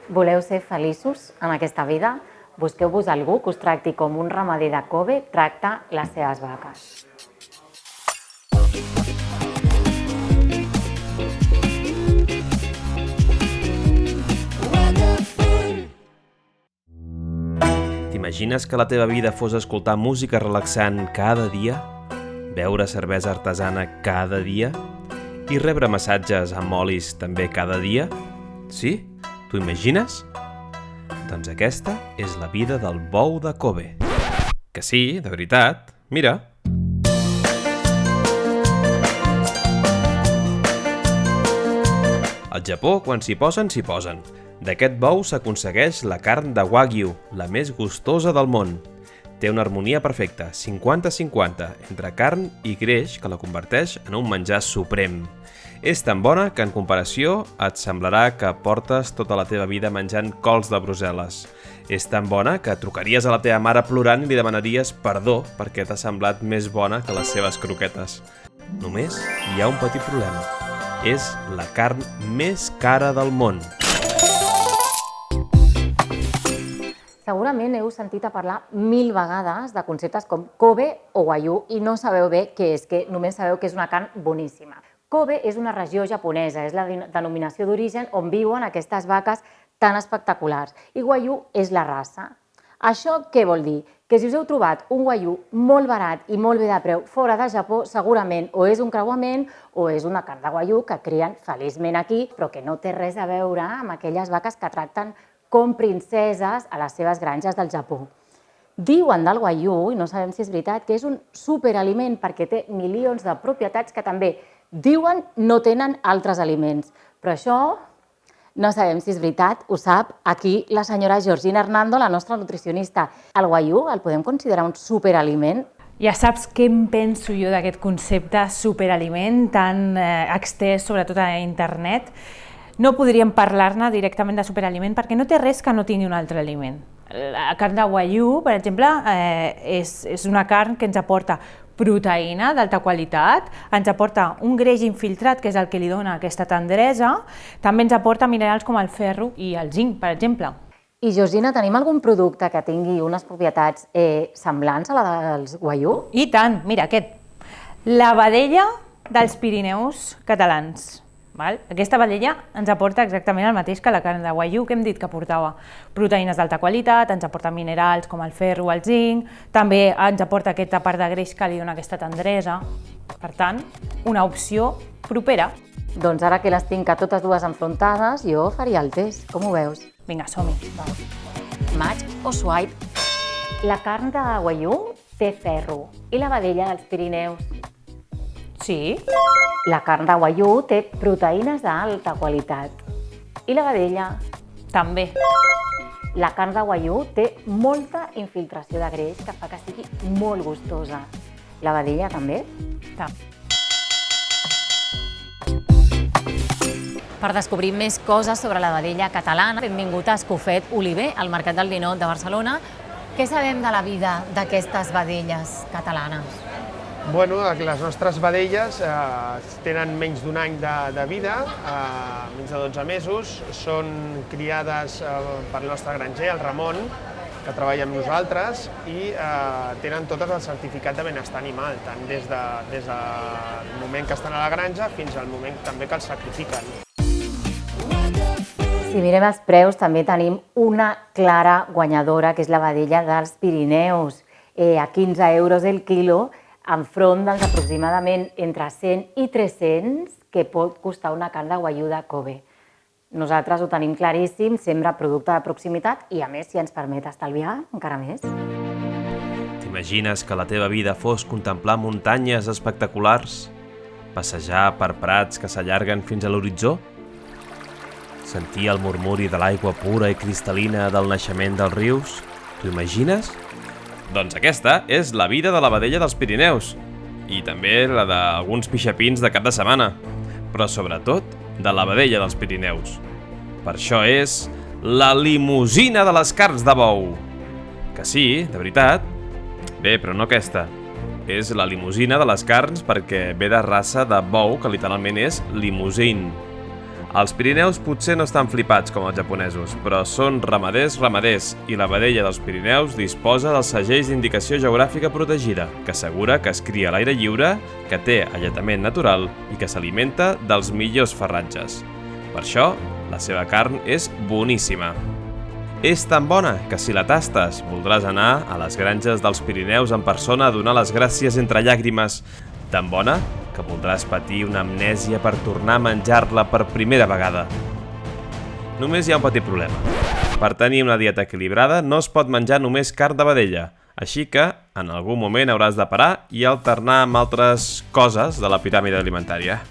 Voleu ser feliços en aquesta vida? Busqueu-vos algú que us tracti com un ramader de Kobe tracta les seves vaques. T'imagines que la teva vida fos escoltar música relaxant cada dia? Beure cervesa artesana cada dia? I rebre massatges amb olis també cada dia? Sí? T'ho imagines? Doncs aquesta és la vida del bou de Kobe. Que sí, de veritat. Mira. Al Japó, quan s'hi posen, s'hi posen. D'aquest bou s'aconsegueix la carn de Wagyu, la més gustosa del món. Té una harmonia perfecta, 50-50, entre carn i greix que la converteix en un menjar suprem. És tan bona que en comparació et semblarà que portes tota la teva vida menjant cols de Brussel·les. És tan bona que trucaries a la teva mare plorant i li demanaries perdó perquè t'ha semblat més bona que les seves croquetes. Només hi ha un petit problema. És la carn més cara del món. Segurament heu sentit a parlar 1000 vegades de conceptes com Kobe o Wagyu i no sabeu bé què és, que només sabeu que és una carn boníssima. Kobe és una regió japonesa, és la denominació d'origen on viuen aquestes vaques tan espectaculars i Wagyu és la raça. Això què vol dir? Que si us heu trobat un Wagyu molt barat i molt bé de preu fora de Japó, segurament o és un creuament o és una carn de Wagyu que crien feliçment aquí, però que no té res a veure amb aquelles vaques que tracten com princeses a les seves granges del Japó. Diuen del Wagyu, i no sabem si és veritat, que és un superaliment perquè té milions de propietats que també diuen no tenen altres aliments. Però això no sabem si és veritat, ho sap aquí la senyora Georgina Hernando, la nostra nutricionista. El Wagyu el podem considerar un superaliment? Ja saps què em penso jo d'aquest concepte superaliment tan extès, sobretot a internet. No podríem parlar-ne directament de superaliment perquè no té res que no tingui un altre aliment. La carn de Wagyu, per exemple, és una carn que ens aporta proteïna d'alta qualitat, ens aporta un greix infiltrat, que és el que li dona aquesta tendresa, també ens aporta minerals com el ferro i el zinc, per exemple. I Georgina, tenim algun producte que tingui unes propietats semblants a la dels Wagyu? I tant, mira aquest, la vedella dels Pirineus catalans. Aquesta vedella ens aporta exactament el mateix que la carn de Wagyu que hem dit que aportava proteïnes d'alta qualitat, ens aporta minerals com el ferro, el zinc, també ens aporta aquesta part de greix que li dona aquesta tendresa. Per tant, una opció propera. Doncs ara que les tinc a totes dues enfrontades, jo faria el test. Com ho veus? Vinga, som-hi. Match o swipe? La carn de Wagyu té ferro i la vedella dels Pirineus. Sí. La carn de Wagyu té proteïnes d'alta qualitat. I la vedella? També. La carn de Wagyu té molta infiltració de greix que fa que sigui molt gustosa. La vedella també? També. Per descobrir més coses sobre la vedella catalana, benvingut a Escofet Oliver, al Mercat del Ninot de Barcelona. Què sabem de la vida d'aquestes vedelles catalanes? Bueno, les nostres vedelles tenen menys d'un any de vida, menys de 12 mesos, són criades pel nostre granger, el Ramon, que treballa amb nosaltres, i tenen totes el certificat de benestar animal, tant des del moment que estan a la granja fins al moment també que els sacrifiquen. Si mirem els preus, també tenim una clara guanyadora, que és la vedella dels Pirineus, a 15 euros el quilo, enfront dels aproximadament entre 100 i 300 que pot costar una carn de Wagyu de Kobe. Nosaltres ho tenim claríssim, sempre producte de proximitat i, a més, si ens permet estalviar, encara més. T'imagines que la teva vida fos contemplar muntanyes espectaculars? Passejar per prats que s'allarguen fins a l'horitzó? Sentir el murmuri de l'aigua pura i cristal·lina del naixement dels rius? T'ho imagines? Doncs aquesta és la vida de la vedella dels Pirineus i també la d'alguns pixapins de cap de setmana, però sobretot de la vedella dels Pirineus. Per això és la limusina de les carns de bou. Que sí, de veritat. Bé, però no aquesta. És la limusina de les carns perquè ve de raça de bou que literalment és limousin. Els Pirineus potser no estan flipats com els japonesos, però són ramaders i la vedella dels Pirineus disposa dels segells d'indicació geogràfica protegida, que assegura que es cria a l'aire lliure, que té alletament natural i que s'alimenta dels millors farratges. Per això, la seva carn és boníssima. És tan bona que si la tastes voldràs anar a les granges dels Pirineus en persona a donar les gràcies entre llàgrimes. Tan bona que voldràs patir una amnèsia per tornar a menjar-la per primera vegada. Només hi ha un petit problema. Per tenir una dieta equilibrada no es pot menjar només carn de vedella, així que en algun moment hauràs de parar i alternar amb altres coses de la piràmide alimentària.